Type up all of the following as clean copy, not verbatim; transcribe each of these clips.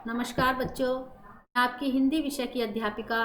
नमस्कार बच्चों, मैं आपकी हिंदी विषय की अध्यापिका।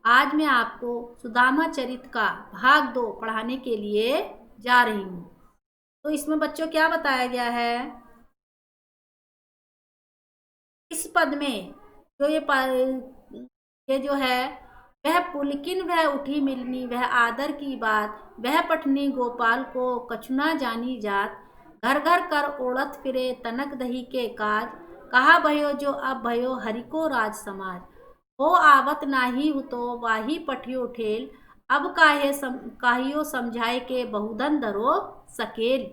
आज मैं आपको सुदामा चरित का भाग 2 पढ़ाने के लिए जा रही हूँ। तो इसमें बच्चों क्या बताया गया है? इस पद में जो ये जो है, वह पुलकिन वह उठी मिलनी वह आदर की बात, वह पठनी गोपाल को कछुना जानी जात, घर घर कर ओढ़त फिरे तनक दही के काज, कहा भयो जो अब भयो हरि को राज समाज, हो आवत नाही हु तो वाही पठियो ठेल, अब काहियो समझाए के बहुधन धरो सकेल।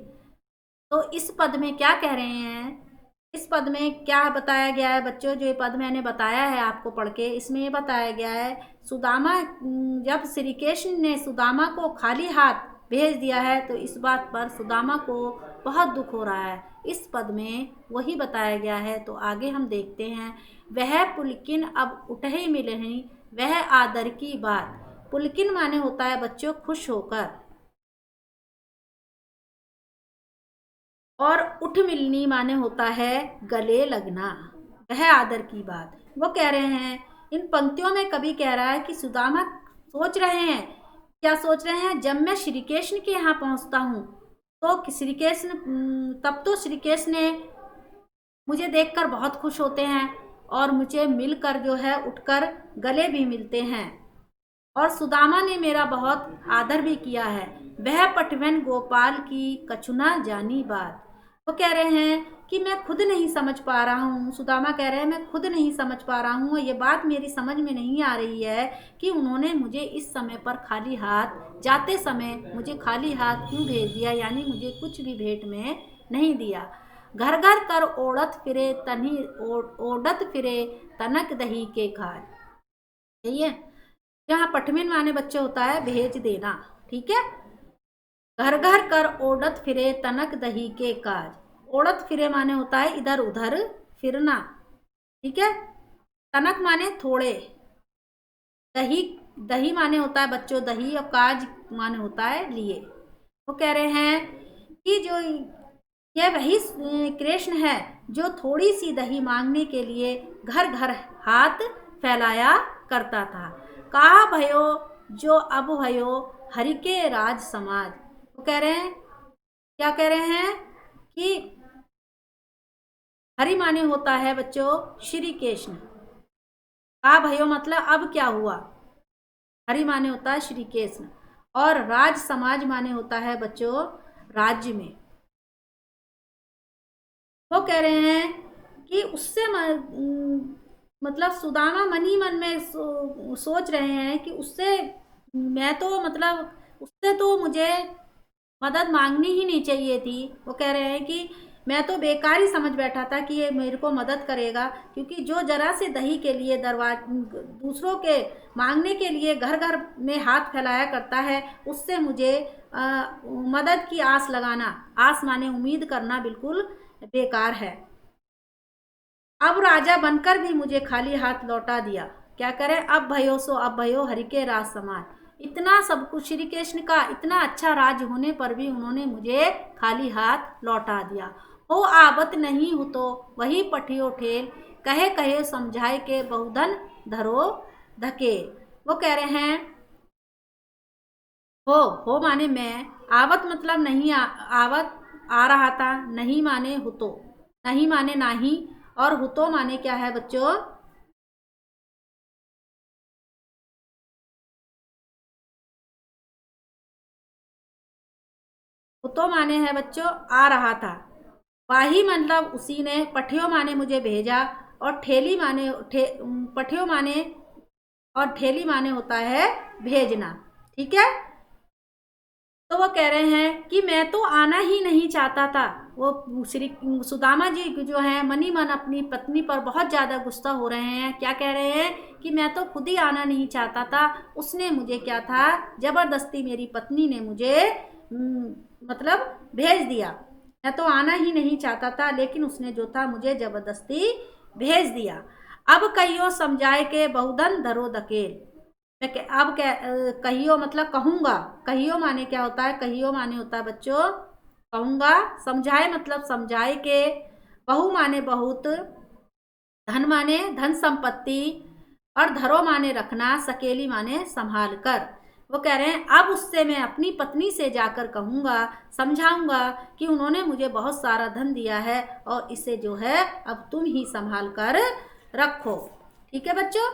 तो इस पद में क्या कह रहे हैं? इस पद में क्या बताया गया है बच्चों? जो ये पद मैंने बताया है आपको पढ़ के, इसमें ये बताया गया है सुदामा, जब श्री कृष्ण ने सुदामा को खाली हाथ भेज दिया है तो इस बात पर सुदामा को बहुत दुख हो रहा है। इस पद में वही बताया गया है। तो आगे हम देखते हैं। वह पुलकिन अब उठे मिलही वह आदर की बात। पुलकिन माने होता है बच्चों खुश होकर, और उठ मिलनी माने होता है गले लगना। वह आदर की बात वो कह रहे हैं। इन पंक्तियों में कवि कह रहा है कि सुदामा सोच रहे हैं, क्या सोच रहे हैं? जब मैं श्री कृष्ण के यहाँ पहुंचता हूँ तो श्री कृष्ण, तब तो श्री कृष्ण ने मुझे देखकर बहुत खुश होते हैं और मुझे मिलकर जो है उठकर गले भी मिलते हैं, और सुदामा ने मेरा बहुत आदर भी किया है। वह पटवन गोपाल की कछुना जानी बात। वो कह रहे हैं कि मैं खुद नहीं समझ पा रहा हूँ। सुदामा कह रहे हैं मैं खुद नहीं समझ पा रहा हूँ, ये बात मेरी समझ में नहीं आ रही है कि उन्होंने मुझे इस समय पर खाली हाथ, जाते समय मुझे खाली हाथ क्यों भेज दिया, यानी मुझे कुछ भी भेंट में नहीं दिया। घर घर कर ओढ़त फिरे तनी ओढ़त फिरे तनक दही के खाज। सही है। यहाँ पठमिन माने बच्चे होता है भेज देना। ठीक है। घर घर कर ओढ़त फिरे तनक दही के काज। ओढ़त फिरे माने होता है इधर उधर फिरना। ठीक है। तनक माने थोड़े। दही, दही माने होता है बच्चों दही, और काज माने होता है लिए। वो कह रहे हैं कि जो यह वही कृष्ण है जो थोड़ी सी दही मांगने के लिए घर घर हाथ फैलाया करता था। कहा भयो जो अब भयो हरि के राज समाज। वो कह रहे हैं, क्या कह रहे हैं कि हरि माने होता है बच्चों श्री कृष्ण। कहा भयो मतलब अब क्या हुआ। हरि माने होता है श्री कृष्ण, और राज समाज माने होता है बच्चों राज्य में। वो कह रहे हैं कि उससे मतलब सुदामा मन ही मन में सोच रहे हैं कि उससे मैं तो मतलब उससे तो मुझे मदद मांगनी ही नहीं चाहिए थी। वो कह रहे हैं कि मैं तो बेकार ही समझ बैठा था कि ये मेरे को मदद करेगा, क्योंकि जो जरा से दही के लिए दूसरों के मांगने के लिए घर घर में हाथ फैलाया करता है, उससे मुझे मदद की आस लगाना, आस माने उम्मीद करना, बिल्कुल बेकार है। अब राजा बनकर भी मुझे खाली हाथ लौटा दिया। क्या करें? अब भयो सो अब भयो हरि के राज समान। इतना सब कुछ श्री कृष्ण का इतना अच्छा राज होने पर भी उन्होंने मुझे खाली हाथ लौटा दिया। हो आवत नहीं हो तो वही पठियो ठेल, कहे कहे समझाए के बहुधन धरो धकेल। वो कह रहे हैं हो माने मैं, आवत मतलब नहीं, आवत आ रहा था, नहीं माने हुतो, नहीं माने नाही, और हुतो माने क्या है बच्चों? हुतो माने है बच्चों आ रहा था। वाही मतलब उसी ने, पठियो माने मुझे भेजा, और ठेली माने पठियो माने, और ठेली माने होता है भेजना। ठीक है। तो वो कह रहे हैं कि मैं तो आना ही नहीं चाहता था। वो श्री सुदामा जी जो है मनी मन अपनी पत्नी पर बहुत ज़्यादा गुस्सा हो रहे हैं। क्या कह रहे हैं कि मैं तो खुद ही आना नहीं चाहता था, उसने मुझे क्या था, जबरदस्ती मेरी पत्नी ने मुझे मतलब भेज दिया। मैं तो आना ही नहीं चाहता था, लेकिन उसने जो था मुझे जबरदस्ती भेज दिया। अब कहियो समझाए के बहुधन धरो धकेल। मैं अब क्या, कहियो मतलब कहूँगा। कहियो माने क्या होता है? कहियो माने होता है बच्चों कहूँगा। समझाए मतलब समझाए के, बहु माने बहुत, धन माने धन संपत्ति, और धरो माने रखना, सकेली माने संभाल कर। वो कह रहे हैं अब उससे मैं अपनी पत्नी से जाकर कहूँगा, समझाऊंगा कि उन्होंने मुझे बहुत सारा धन दिया है और इसे जो है अब तुम ही संभाल कर रखो। ठीक है बच्चों,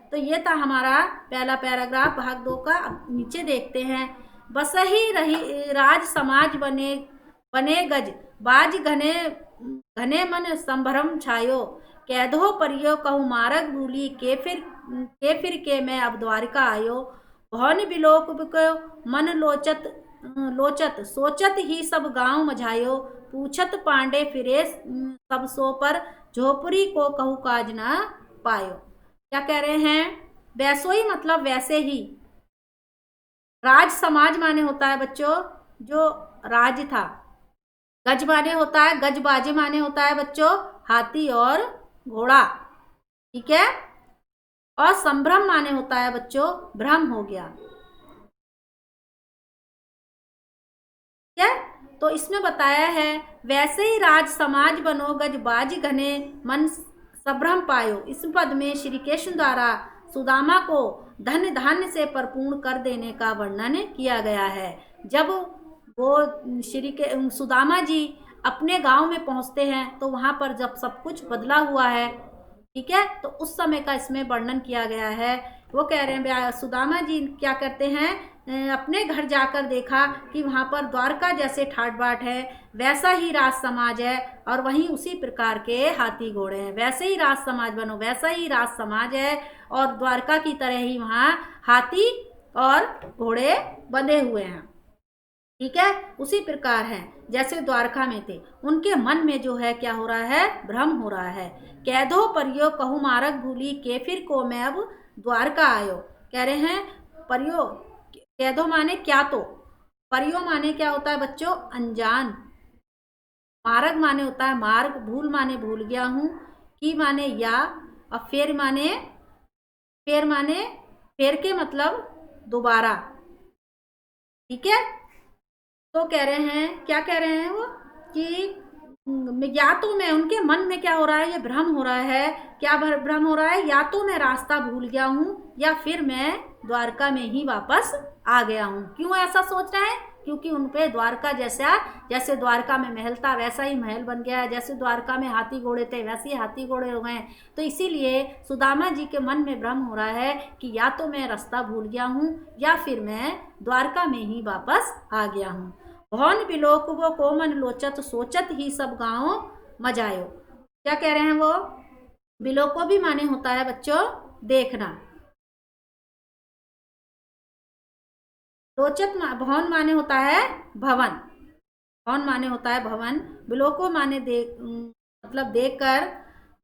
तो ये था हमारा पहला पैराग्राफ भाग 2 का। अब नीचे देखते हैं। बस ही रही राज समाज बने बने गज बाज घने घने मन संभ्रम छायो, कैदो परियो कहूँ मारग भूली के फिर के मैं अब द्वारिका आयो, भवन बिलोक को मन लोचत सोचत ही सब गांव मझायो, पूछत पांडे फिरे सब सो पर झोपड़ी को कहू काज ना पायो। क्या कह रहे हैं? वैसोई मतलब वैसे ही। राज समाज माने होता है बच्चों जो राज था। गज माने होता है, गजबाजी माने होता है बच्चों हाथी और घोड़ा। ठीक है, और संभ्रम माने होता है बच्चों भ्रम हो गया। ठीक है, तो इसमें बताया है वैसे ही राज समाज बनो गजबाज घने मन संभ्रम पायो। इस पद में श्री कृष्ण द्वारा सुदामा को धन धान्य से परिपूर्ण कर देने का वर्णन किया गया है। जब वो सुदामा जी अपने गांव में पहुंचते हैं तो वहां पर जब सब कुछ बदला हुआ है, ठीक है, तो उस समय का इसमें वर्णन किया गया है। वो कह रहे हैं सुदामा जी क्या करते हैं, अपने घर जाकर देखा कि वहाँ पर द्वारका जैसे ठाट बाट है, वैसा ही राज समाज है और वहीं उसी प्रकार के हाथी घोड़े हैं। वैसे ही राज समाज बनो, वैसा ही राज समाज है और द्वारका की तरह ही वहाँ हाथी और घोड़े बंधे हुए हैं। ठीक है, उसी प्रकार है जैसे द्वारका में थे। उनके मन में जो है क्या हो रहा है, भ्रम हो रहा है। कैदो परियो कहूँ मारग भूली के फिर को मैं अब द्वारका आयो। कह रहे हैं परियो, कैदो माने क्या, तो परियो माने क्या होता है बच्चों अनजान, मारग माने होता है मार्ग, भूल माने भूल गया हूँ, की माने या, और फेर माने फेर के मतलब दोबारा। ठीक है, तो कह रहे हैं क्या कह रहे हैं वो कि या तो मैं, उनके मन में क्या हो रहा है, ये भ्रम हो रहा है। क्या भ्रम हो रहा है? या तो मैं रास्ता भूल गया हूँ या फिर मैं द्वारका में ही वापस आ गया हूँ। क्यों ऐसा सोच रहे हैं? क्योंकि उन पे द्वारका जैसे द्वारका में महल था वैसा ही महल बन गया है, जैसे द्वारका में हाथी घोड़े थे वैसे ही हाथी घोड़े हो गए। तो इसीलिए सुदामा जी के मन में भ्रम हो रहा है कि या तो मैं रास्ता भूल गया हूँ या फिर मैं द्वारका में ही वापस आ गया हूँ। भवन बिलोक वो कोमन लोचत सोचत ही सब गाँव मजायो। क्या कह रहे हैं वो? बिलोको भी माने होता है बच्चों देखना, रोचक भवन माने होता है भवन, भवन माने होता है भवन, बिलोको माने मतलब देखकर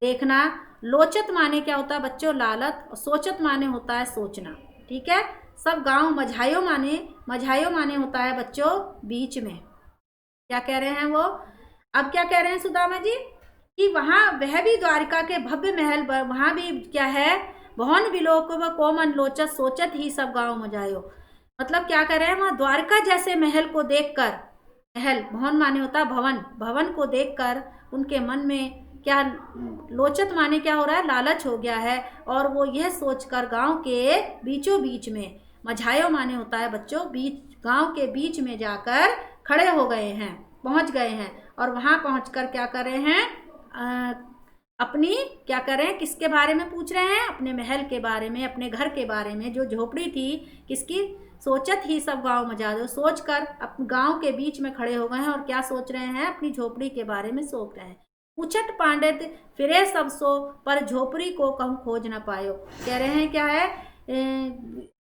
देखना, लोचत माने क्या होता है बच्चों लालत, और सोचत माने होता है सोचना। ठीक है, सब गांव मझायो माने होता है बच्चों बीच में। क्या कह रहे हैं वो? अब क्या कह रहे हैं सुदामा जी कि वहां वह भी द्वारिका के भव्य महल, वहां भी क्या है, भवन बिलोक व कोमन लोचत सोचत ही सब गांव मजायो। मतलब क्या कह रहे हैं, वहां द्वारका जैसे महल को देखकर, महल भवन माने होता है भवन, भवन को देखकर उनके मन में क्या, लोचत माने क्या हो रहा है, लालच हो गया है। और वो यह सोचकर गांव के बीचों बीच में, मझायो माने होता है बच्चों बीच, गांव के बीच में जाकर खड़े हो गए हैं, पहुंच गए हैं। और वहां पहुंचकर क्या कर रहे हैं, अपनी क्या कर रहे हैं, किसके बारे में पूछ रहे हैं, अपने महल के बारे में, अपने घर के बारे में, जो झोपड़ी थी किसकी, सोचत ही सब गांव मजा दो, सोचकर अपने गांव के बीच में खड़े हो गए हैं और क्या सोच रहे हैं, अपनी झोपड़ी के बारे में सोच रहे हैं। पूछत पांडित फिरे सब सो पर झोपड़ी को कहूँ खोज न पायो। कह रहे हैं क्या है,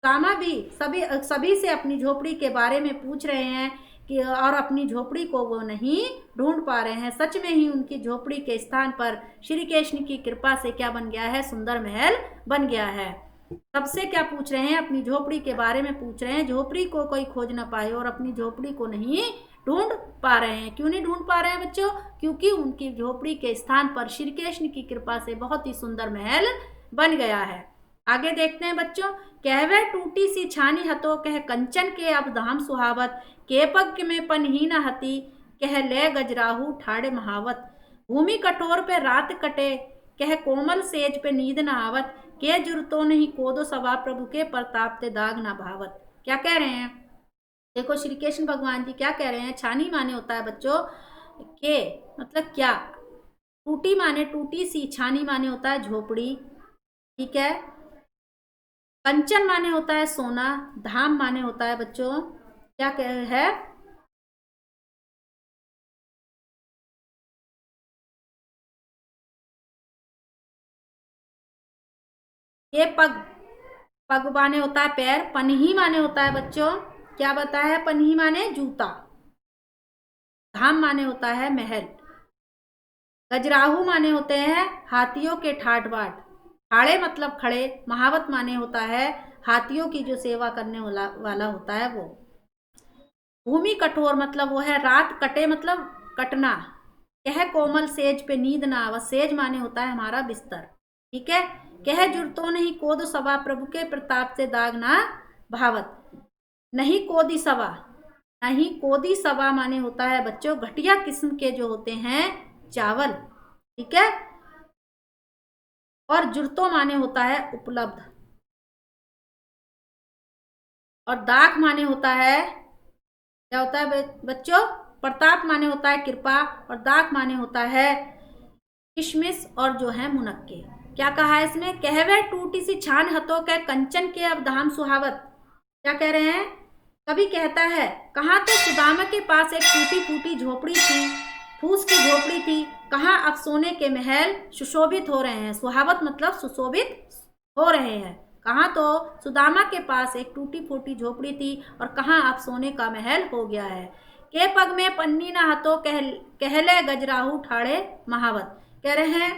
कामा भी सभी से अपनी झोपड़ी के बारे में पूछ रहे हैं कि, और अपनी झोपड़ी को वो नहीं ढूंढ पा रहे हैं। सच में ही उनकी झोपड़ी के स्थान पर श्री कृष्ण की कृपा से क्या बन गया है, सुंदर महल बन गया है। सबसे क्या पूछ रहे हैं, अपनी झोपड़ी के बारे में पूछ रहे हैं, झोपड़ी को कोई खोज ना पाए और अपनी झोपड़ी को नहीं ढूंढ पा रहे हैं। क्यों नहीं ढूंढ पा रहे हैं बच्चों? क्योंकि उनकी झोपड़ी के स्थान पर श्री कृष्ण की कृपा से बहुत ही सुंदर महल बन गया है। आगे देखते हैं बच्चों। कहवे टूटी सी छानी हतो कह कंचन के अब धाम सुहावत, के पग में पनहीन हती कह ले गजराहू ठाड़े महावत, भूमि कठोर पे रात कटे कह कोमल सेज पे नींद न आवत, के जुरतो नहीं कोदो सवा प्रभु के प्रताप ते दाग न भावत। क्या कह रहे हैं? देखो श्री कृष्ण भगवान जी क्या कह रहे हैं। छानी माने होता है बच्चों के मतलब क्या, टूटी माने टूटी सी, छानी माने होता है झोपड़ी, ठीक है। कंचन माने होता है सोना, धाम माने होता है बच्चों क्या है, ये पग, पग माने होता है पैर, पनही माने होता है बच्चों क्या बताया है, पनही माने जूता, धाम माने होता है महल, गजराहू माने होते हैं हाथियों के ठाट बाट, ठाड़े मतलब खड़े, महावत माने होता है हाथियों की जो सेवा करने वाला होता है वो। भूमि कठोर मतलब वो है रात कटे मतलब कटना। कह कोमल सेज पे नींद ना आवत, सेज माने होता है हमारा बिस्तर, ठीक है। कह जुरतो नहीं कोद सवा प्रभु के प्रताप से दाग ना भावत, नहीं कोदी सवा, नहीं कोदी सवा माने होता है बच्चों घटिया किस्म के जो होते हैं चावल, ठीक है। और जुरतो माने होता है उपलब्ध, और दाग माने होता है क्या होता है बच्चों, प्रताप माने होता है कृपा, और दाग माने होता है किशमिश और जो है मुनक्के। क्या कहा है इसमें, कहवे टूटी सी छान हतो कह कंचन के अब धाम सुहावत। क्या कह रहे हैं, कभी कहता है कहाँ तो सुदामा के पास एक टूटी फूटी झोपड़ी थी, फूस की झोपड़ी थी, कहाँ अब सोने के महल सुशोभित हो रहे हैं। सुहावत मतलब सुशोभित हो रहे हैं। कहाँ तो सुदामा के पास एक टूटी फूटी झोपड़ी थी और कहाँ अब सोने का महल हो गया है। के पग में पन्नी ना हतो कहले गजराहू ठाड़े महावत। कह रहे हैं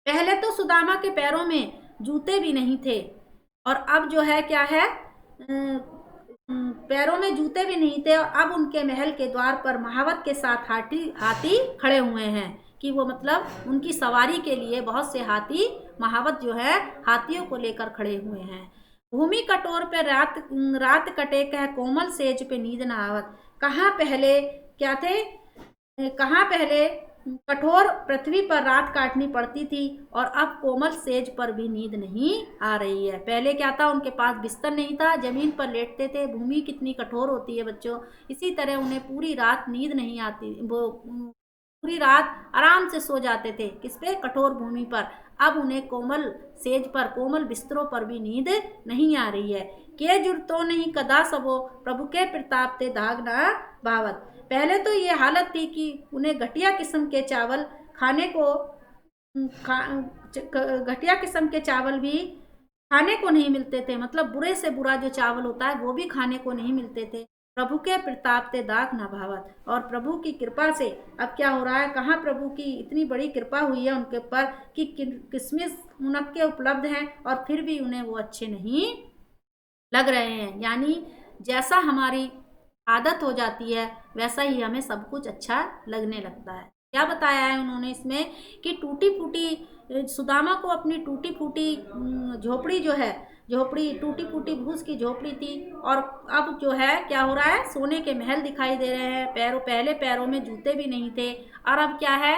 पहले तो सुदामा के पैरों में जूते भी नहीं थे, और अब जो है क्या है पैरों में जूते भी नहीं थे, और अब उनके महल के द्वार पर महावत के साथ हाथी खड़े हुए हैं, कि वो मतलब उनकी सवारी के लिए बहुत से हाथी महावत जो है हाथियों को लेकर खड़े हुए हैं। भूमि कटोर पे रात कटे कह कोमल सेज पे नींद न आवत। कहाँ पहले क्या थे, कहाँ पहले कठोर पृथ्वी पर रात काटनी पड़ती थी, और अब कोमल सेज पर भी नींद नहीं आ रही है। पहले क्या था, उनके पास बिस्तर नहीं था, जमीन पर लेटते थे। भूमि कितनी कठोर होती है बच्चों, इसी तरह उन्हें पूरी रात नींद नहीं आती, वो पूरी रात आराम से सो जाते थे किस पे, कठोर भूमि पर। अब उन्हें कोमल सेज पर, कोमल बिस्तरों पर भी नींद नहीं आ रही है। के जुरतो नहीं कदा सबो प्रभु के प्रताप ते दाग ना भावत। पहले तो ये हालत थी कि उन्हें घटिया किस्म के चावल खाने को घटिया किस्म के चावल भी खाने को नहीं मिलते थे, मतलब बुरे से बुरा जो चावल होता है वो भी खाने को नहीं मिलते थे। प्रभु के प्रताप ते दाग न भावत, और प्रभु की कृपा से अब क्या हो रहा है, कहाँ प्रभु की इतनी बड़ी कृपा हुई है उनके ऊपर कि किसमिस मुनक्के उपलब्ध हैं, और फिर भी उन्हें वो अच्छे नहीं लग रहे हैं। यानी जैसा हमारी आदत हो जाती है वैसा ही हमें सब कुछ अच्छा लगने लगता है। क्या बताया है उन्होंने इसमें कि टूटी फूटी सुदामा को अपनी टूटी फूटी झोपड़ी जो है, झोपड़ी टूटी फूटी भूस की झोपड़ी थी, और अब जो है क्या हो रहा है, सोने के महल दिखाई दे रहे हैं। पहले पैरों में जूते भी नहीं थे, और अब क्या है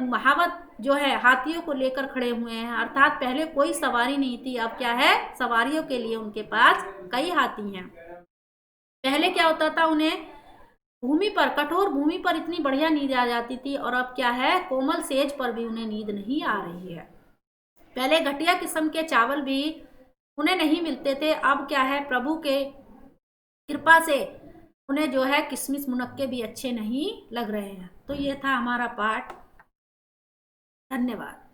महावत जो है हाथियों को लेकर खड़े हुए हैं, अर्थात पहले कोई सवारी नहीं थी, अब क्या है सवारियों के लिए उनके पास कई हाथी हैं। पहले क्या होता था, उन्हें भूमि पर, कठोर भूमि पर इतनी बढ़िया नींद आ जाती थी, और अब क्या है कोमल सेज पर भी उन्हें नींद नहीं आ रही है। पहले घटिया किस्म के चावल भी उन्हें नहीं मिलते थे, अब क्या है प्रभु के कृपा से उन्हें जो है किशमिश मुनक्के भी अच्छे नहीं लग रहे हैं। तो ये था हमारा पाठ। धन्यवाद।